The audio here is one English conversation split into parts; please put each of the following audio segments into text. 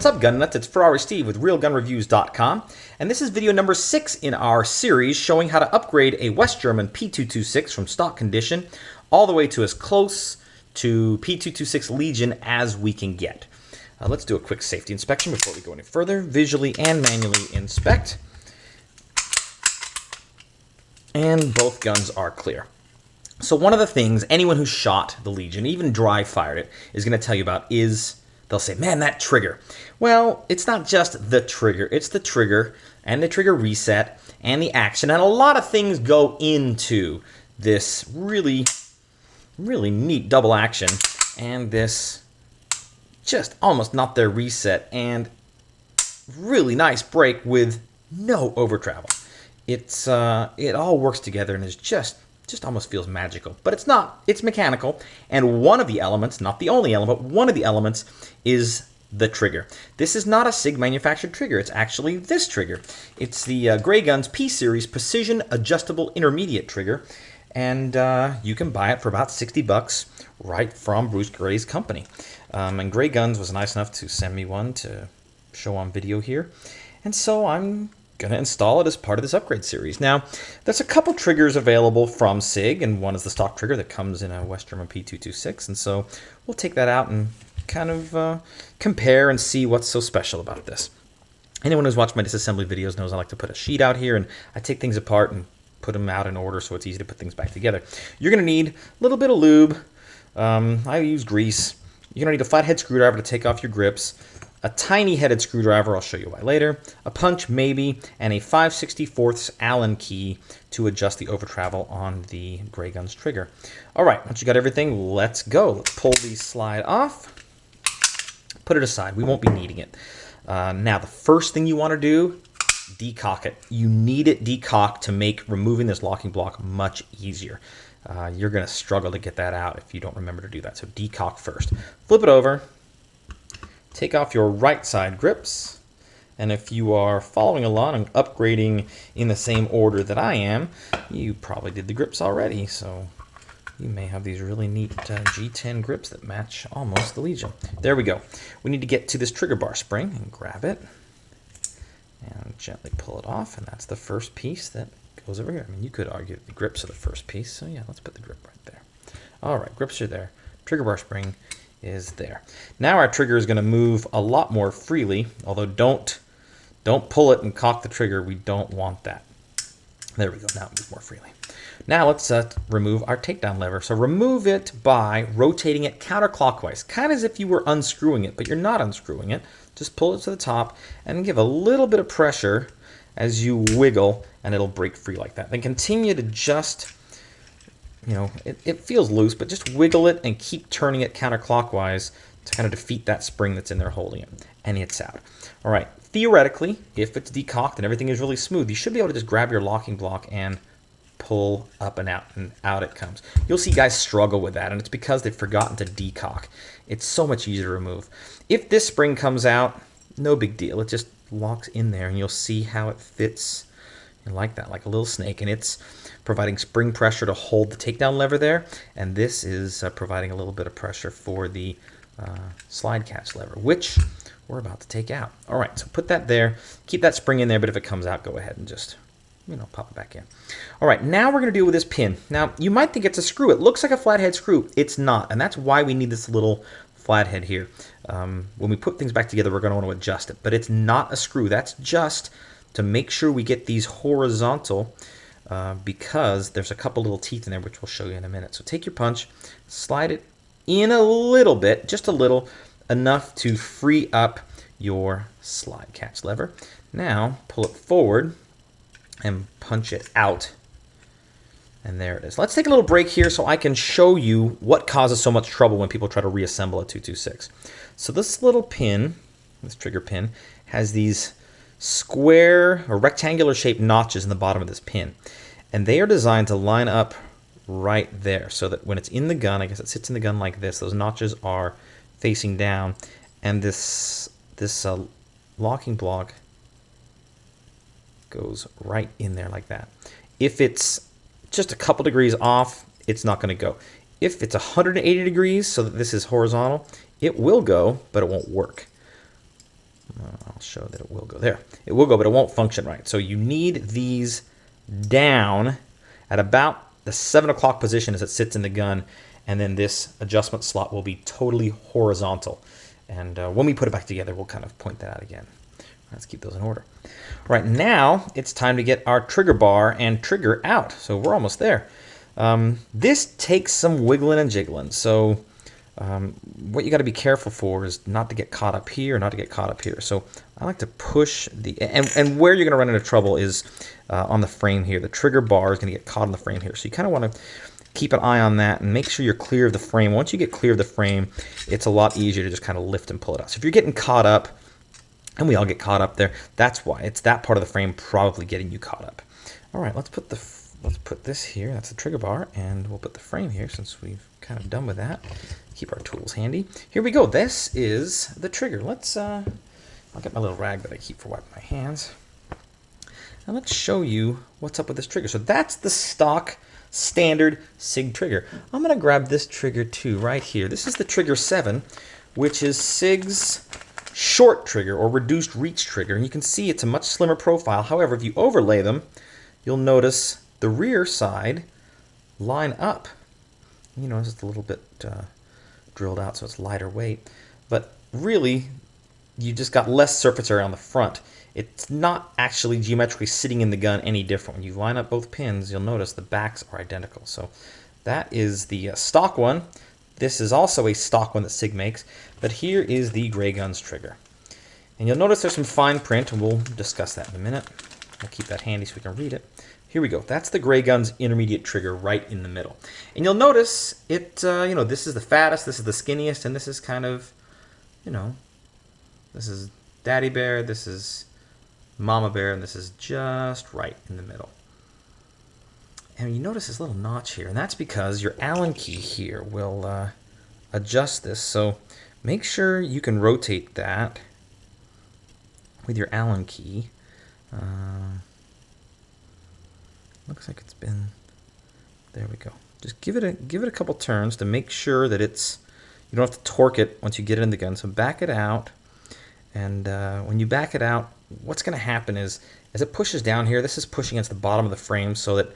What's up, gun nuts? It's Ferrari Steve with RealGunReviews.com, and this is video number 6 in our series showing how to upgrade a West German P226 from stock condition all the way to as close to P226 Legion as we can get. Let's do a quick safety inspection before we go any further. Visually and manually inspect. And both guns are clear. So one of the things anyone who shot the Legion, even dry fired it, is going to tell you about is they'll say, man, that trigger. Well, it's not just the trigger. It's the trigger and the trigger reset and the action. And a lot of things go into this really neat double action and this just almost not there reset and really nice brake with no over travel. It all works together and is just almost feels magical, but it's not. It's mechanical, and one of the elements, not the only element, but one of the elements is the trigger. This is not a SIG manufactured trigger. It's actually this trigger. It's the Grayguns P-Series Precision Adjustable Intermediate trigger, and you can buy it for about 60 bucks right from Bruce Gray's company. And Grayguns was nice enough to send me one to show on video here, and so I'm going to install it as part of this upgrade series. Now, there's a couple triggers available from SIG, and one is the stock trigger that comes in a West German P226, and so we'll take that out and kind of compare and see what's so special about this. Anyone who's watched my disassembly videos knows I like to put a sheet out here, and I take things apart and put them out in order so it's easy to put things back together. You're going to need a little bit of lube. I use grease. You're going to need a flathead screwdriver to take off your grips, a tiny headed screwdriver, I'll show you why later, a punch maybe, and a 5/64 Allen key to adjust the over travel on the Grayguns trigger. All right, once you got everything, let's go. Let's pull the slide off, put it aside. We won't be needing it. Now, the first thing you want to do, decock it. You need it decocked to make removing this locking block much easier. You're going to struggle to get that out if you don't remember to do that. So decock first. Flip it over. Take off your right side grips, and if you are following along and upgrading in the same order that I am, you probably did the grips already, so you may have these really neat G10 grips that match almost the Legion. There we go. We need to get to this trigger bar spring and grab it and gently pull it off, and that's the first piece that goes over here. I mean, you could argue that the grips are the first piece, so yeah, let's put the grip right there. All right, grips are there. Trigger bar spring is there. Now our trigger is going to move a lot more freely, although don't pull it and cock the trigger. We don't want that. There we go. Now it moves more freely. Now let's remove our takedown lever. So remove it by rotating it counterclockwise, kind of as if you were unscrewing it, but you're not unscrewing it. Just pull it to the top and give a little bit of pressure as you wiggle, and it'll break free like that. Then continue to just, you know, it feels loose, but just wiggle it and keep turning it counterclockwise to kind of defeat that spring that's in there holding it, and it's out. All right, theoretically, if it's decocked and everything is really smooth, you should be able to just grab your locking block and pull up and out it comes. You'll see guys struggle with that, and it's because they've forgotten to decock. It's so much easier to remove. If this spring comes out, no big deal. It just locks in there, and you'll see how it fits like that, like a little snake, and it's providing spring pressure to hold the takedown lever there, and this is providing a little bit of pressure for the slide catch lever, which we're about to take out. All right, so put that there, keep that spring in there, but if it comes out, go ahead and just, you know, pop it back in. All right, now we're going to deal with this pin. Now, you might think it's a screw. It looks like a flathead screw. It's not, and that's why we need this little flathead here. When we put things back together, we're going to want to adjust it, but it's not a screw. That's just to make sure we get these horizontal, because there's a couple little teeth in there, which we'll show you in a minute. So take your punch, slide it in a little bit, just a little, enough to free up your slide catch lever. Now pull it forward and punch it out, and there it is. Let's take a little break here so I can show you what causes so much trouble when people try to reassemble a 226. So this little pin, this trigger pin, has these square or rectangular shaped notches in the bottom of this pin, and they are designed to line up right there so that when it's in the gun, I guess it sits in the gun like this, those notches are facing down, and this locking block goes right in there like that. If it's just a couple degrees off, it's not going to go. If it's 180 degrees so that this is horizontal, it will go, but it won't work. I'll show that it will go there. It will go, but it won't function right. So you need these down at about the 7 o'clock position as it sits in the gun, and then this adjustment slot will be totally horizontal. And when we put it back together, we'll kind of point that out again. Let's keep those in order. All right, now it's time to get our trigger bar and trigger out. So we're almost there. This takes some wiggling and jiggling. So what you got to be careful for is not to get caught up here, not to get caught up here. So I like to push the, and where you're going to run into trouble is on the frame here. The trigger bar is going to get caught on the frame here. So you kind of want to keep an eye on that and make sure you're clear of the frame. Once you get clear of the frame, it's a lot easier to just kind of lift and pull it out. So if you're getting caught up, and we all get caught up there, that's why. It's that part of the frame probably getting you caught up. All right, let's put this here. That's the trigger bar, and we'll put the frame here since we've kind of done with that. Keep our tools handy. Here we go. This is the trigger. Let's I'll get my little rag that I keep for wiping my hands. And let's show you what's up with this trigger. So that's the stock standard SIG trigger. I'm going to grab this trigger too right here. This is the trigger 7, which is SIG's short trigger or reduced reach trigger. And you can see it's a much slimmer profile. However, if you overlay them, you'll notice the rear side line up. You notice it's a little bit drilled out, so it's lighter weight. But really, you just got less surface area on the front. It's not actually geometrically sitting in the gun any different. When you line up both pins, you'll notice the backs are identical. So that is the stock one. This is also a stock one that SIG makes, but here is the Grayguns trigger. And you'll notice there's some fine print, and we'll discuss that in a minute. I'll keep that handy so we can read it. Here we go. That's the Grayguns intermediate trigger right in the middle. And you'll notice it, you know, this is the fattest, this is the skinniest, and this is kind of, you know, this is Daddy Bear, this is Mama Bear, and this is just right in the middle. And you notice this little notch here, and that's because your Allen key here will adjust this. So make sure you can rotate that with your Allen key. Looks like it's been, there we go. Just give it a couple turns to make sure that it's, you don't have to torque it once you get it in the gun. So back it out, and when you back it out, what's going to happen is, as it pushes down here, this is pushing against the bottom of the frame so that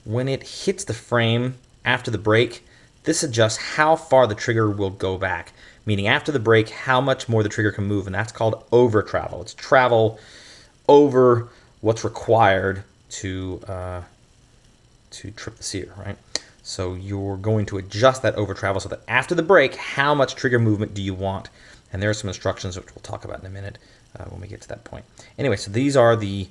when it hits the frame after the break, this adjusts how far the trigger will go back. Meaning after the break, how much more the trigger can move, and that's called over travel. It's travel over what's required to trip the sear, right? So you're going to adjust that over travel so that after the break, how much trigger movement do you want? And there are some instructions which we'll talk about in a minute when we get to that point. Anyway, so these are the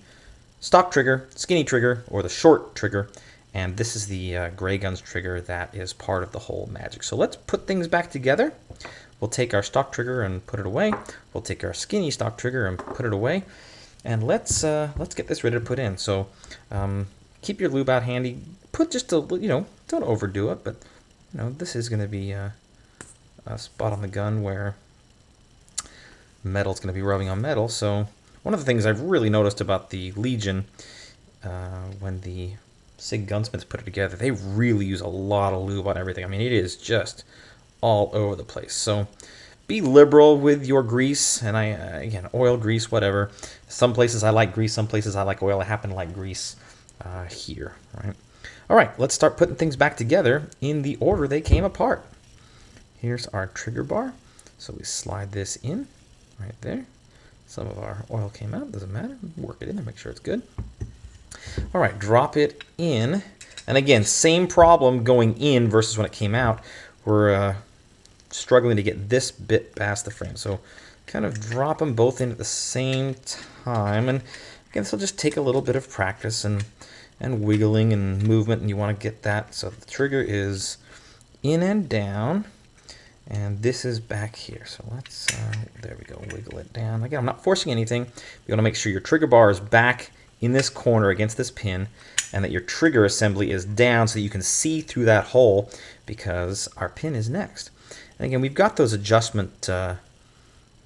stock trigger, skinny trigger, or the short trigger, and this is the Grayguns trigger that is part of the whole magic. So let's put things back together. We'll take our stock trigger and put it away. We'll take our skinny stock trigger and put it away. And let's get this ready to put in. So keep your lube out handy. Put just a, you know, don't overdo it, but you know, this is going to be a spot on the gun where metal's going to be rubbing on metal. So one of the things I've really noticed about the Legion, when the SIG gunsmiths put it together, they really use a lot of lube on everything. I mean, it is just all over the place. So be liberal with your grease, and again, oil, grease, whatever. Some places I like grease, some places I like oil. I happen to like grease here, right? All right, let's start putting things back together in the order they came apart. Here's our trigger bar. So we slide this in right there. Some of our oil came out, doesn't matter. Work it in and make sure it's good. All right, drop it in. And again, same problem going in versus when it came out. We're struggling to get this bit past the frame. So kind of drop them both in at the same time. And again, this will just take a little bit of practice and wiggling and movement, and you want to get that. So the trigger is in and down, and this is back here. So let's, there we go, wiggle it down. Again, I'm not forcing anything. You want to make sure your trigger bar is back in this corner against this pin, and that your trigger assembly is down so that you can see through that hole, because our pin is next. And again, we've got those adjustment, that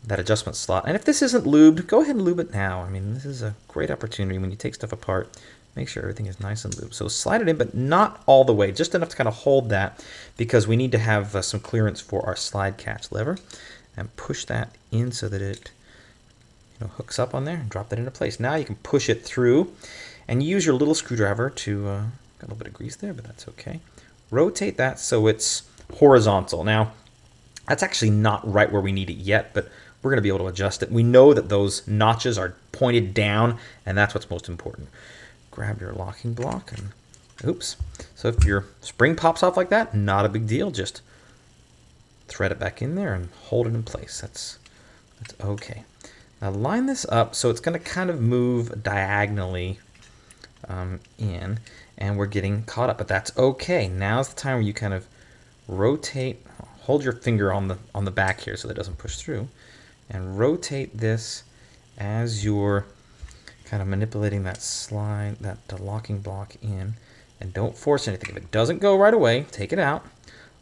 adjustment slot. And if this isn't lubed, go ahead and lube it now. I mean, this is a great opportunity when you take stuff apart. Make sure everything is nice and lubed. So slide it in, but not all the way, just enough to kind of hold that, because we need to have some clearance for our slide catch lever. And push that in so that it hooks up on there and drop that into place. Now you can push it through and use your little screwdriver to, got a little bit of grease there, but that's okay. Rotate that so it's horizontal. Now, that's actually not right where we need it yet, but we're going to be able to adjust it. We know that those notches are pointed down, and that's what's most important. Grab your locking block and, oops. So if your spring pops off like that, not a big deal. Just thread it back in there and hold it in place. That's okay. Now line this up so it's going to kind of move diagonally in, and we're getting caught up, but that's okay. Now's the time where you kind of rotate, hold your finger on the back here so that it doesn't push through, and rotate this as you're kind of manipulating that slide, that locking block in, and don't force anything. If it doesn't go right away, take it out,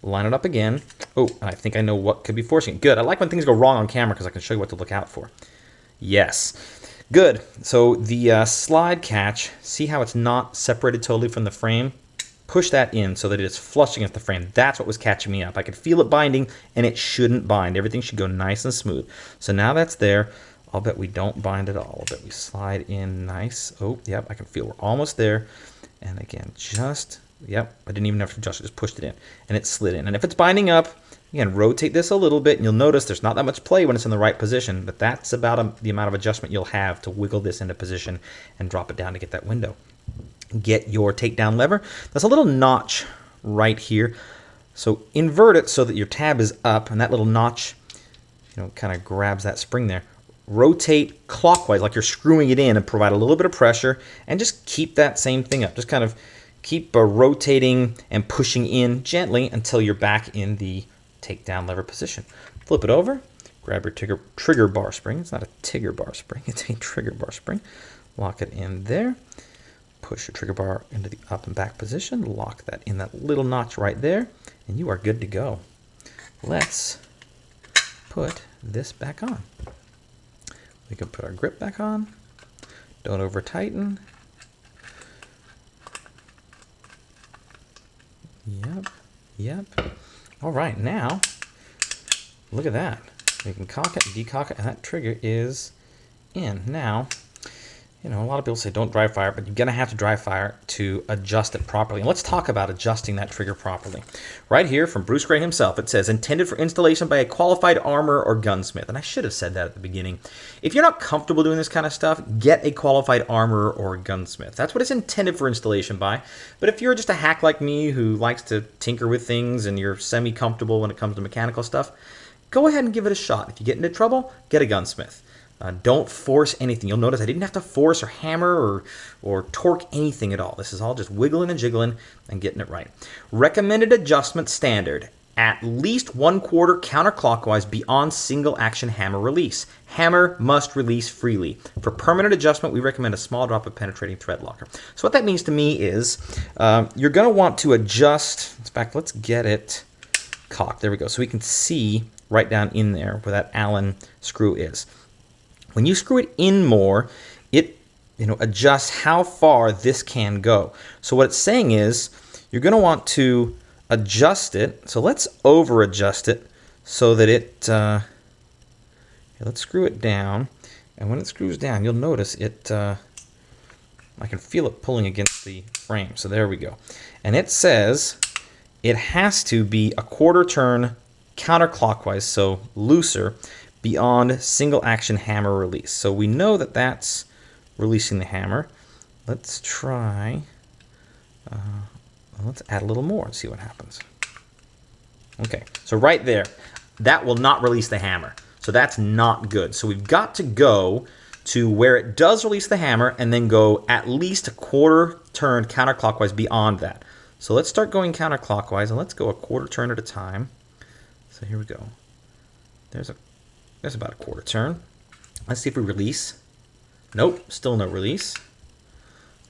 line it up again. Oh, I think I know what could be forcing it. Good. I like when things go wrong on camera because I can show you what to look out for. Yes. Good. So the slide catch, see how it's not separated totally from the frame? Push that in so that it is flush against the frame. That's what was catching me up. I could feel it binding, and it shouldn't bind. Everything should go nice and smooth. So now that's there. I'll bet we don't bind at all. I'll bet we slide in nice. Oh, yep, I can feel we're almost there. And again, just, yep, I didn't even have to adjust it, just pushed it in, and it slid in. And if it's binding up, again, rotate this a little bit, and you'll notice there's not that much play when it's in the right position, but that's about the amount of adjustment you'll have to wiggle this into position and drop it down to get that window. Get your takedown lever. There's a little notch right here. So invert it so that your tab is up, and that little notch, kind of grabs that spring there. Rotate clockwise like you're screwing it in and provide a little bit of pressure, and just keep that same thing up. Just kind of keep rotating and pushing in gently until you're back in the takedown lever position. Flip it over, grab your trigger bar spring. It's not a Tigger bar spring, it's a trigger bar spring. Lock it in there. Push your trigger bar into the up and back position. Lock that in that little notch right there, and you are good to go. Let's put this back on. We can put our grip back on. Don't over tighten. Yep. All right, now look at that. We can cock it and decock it, and that trigger is in. Now, a lot of people say don't dry fire, but you're going to have to dry fire to adjust it properly. And let's talk about adjusting that trigger properly. Right here from Bruce Gray himself, it says, intended for installation by a qualified armor or gunsmith. And I should have said that at the beginning. If you're not comfortable doing this kind of stuff, get a qualified armorer or gunsmith. That's what it's intended for installation by. But if you're just a hack like me who likes to tinker with things and you're semi-comfortable when it comes to mechanical stuff, go ahead and give it a shot. If you get into trouble, get a gunsmith. Don't force anything. You'll notice I didn't have to force or hammer or torque anything at all. This is all just wiggling and jiggling and getting it right. Recommended adjustment standard. At least 1/4 counterclockwise beyond single action hammer release. Hammer must release freely. For permanent adjustment, we recommend a small drop of penetrating thread locker. So what that means to me is you're going to want to adjust. In fact, let's get it cocked. There we go. So we can see right down in there where that Allen screw is. When you screw it in more, it adjusts how far this can go. So what it's saying is you're going to want to adjust it. So let's over adjust it so that it, let's screw it down. And when it screws down, you'll notice it, I can feel it pulling against the frame. So there we go. And it says it has to be 1/4 turn counterclockwise, so looser, beyond single action hammer release. So we know that that's releasing the hammer. Let's try, let's add a little more and see what happens. Okay, so right there, that will not release the hammer. So that's not good. So we've got to go to where it does release the hammer and then go at least 1/4 turn counterclockwise beyond that. So let's start going counterclockwise, and let's go 1/4 turn at a time. So here we go. There's about 1/4 turn. Let's see if we release. Nope, still no release.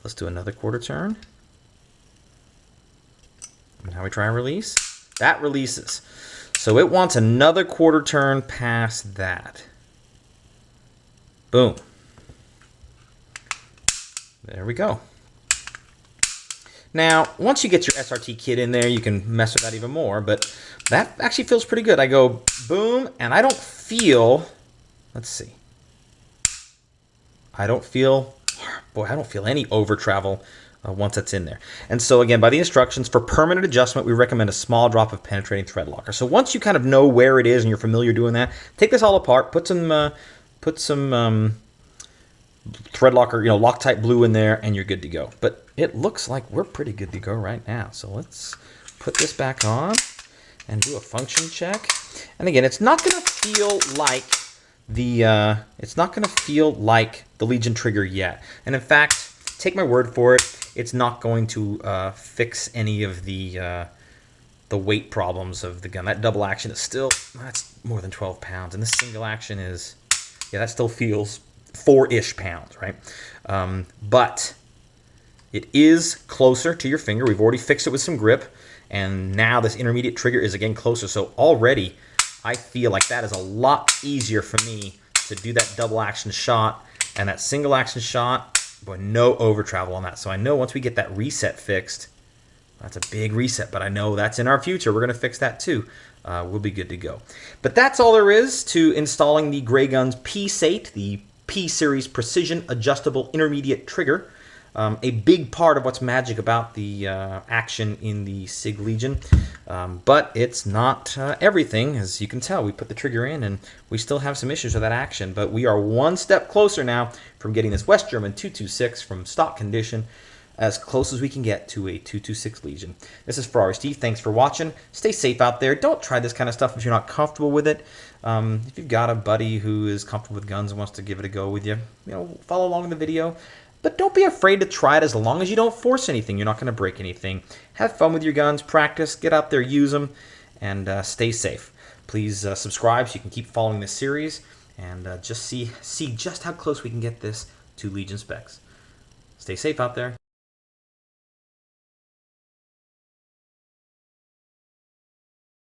Let's do another 1/4 turn. And now we try and release. That releases. So it wants another 1/4 turn past that. Boom. There we go. Now, once you get your SRT kit in there, you can mess with that even more, but that actually feels pretty good. I go boom, and I don't feel, let's see. I don't feel, boy, I don't feel any over travel once that's in there. And so again, by the instructions, for permanent adjustment, we recommend a small drop of penetrating thread locker. So once you kind of know where it is and you're familiar doing that, take this all apart, put some thread locker, Loctite blue in there, and you're good to go. But it looks like we're pretty good to go right now. So let's put this back on and do a function check. And again, it's not going to feel like the Legion trigger yet. And in fact, take my word for it, it's not going to fix any of the weight problems of the gun. That double action is still, that's more than 12 pounds, and this single action is, yeah, that still feels 4-ish pounds, right? But it is closer to your finger. We've already fixed it with some grip, and now this intermediate trigger is again closer. So already I feel like that is a lot easier for me to do that double action shot, and that single action shot, boy, no over travel on that. So I know once we get that reset fixed, that's a big reset, but I know that's in our future. We're going to fix that too. We'll be good to go. But that's all there is to installing the Grayguns P-SAIT, the P-Series Precision Adjustable Intermediate Trigger. A big part of what's magic about the action in the SIG Legion, but it's not everything. As you can tell, we put the trigger in and we still have some issues with that action, but we are one step closer now from getting this West German 226 from stock condition as close as we can get to a 226 Legion. This is Ferrari Steve. Thanks for watching. Stay safe out there. Don't try this kind of stuff if you're not comfortable with it. If you've got a buddy who is comfortable with guns and wants to give it a go with you, follow along in the video. But don't be afraid to try it as long as you don't force anything. You're not going to break anything. Have fun with your guns, practice, get out there, use them, and stay safe. Please subscribe so you can keep following this series and just see just how close we can get this to Legion specs. Stay safe out there.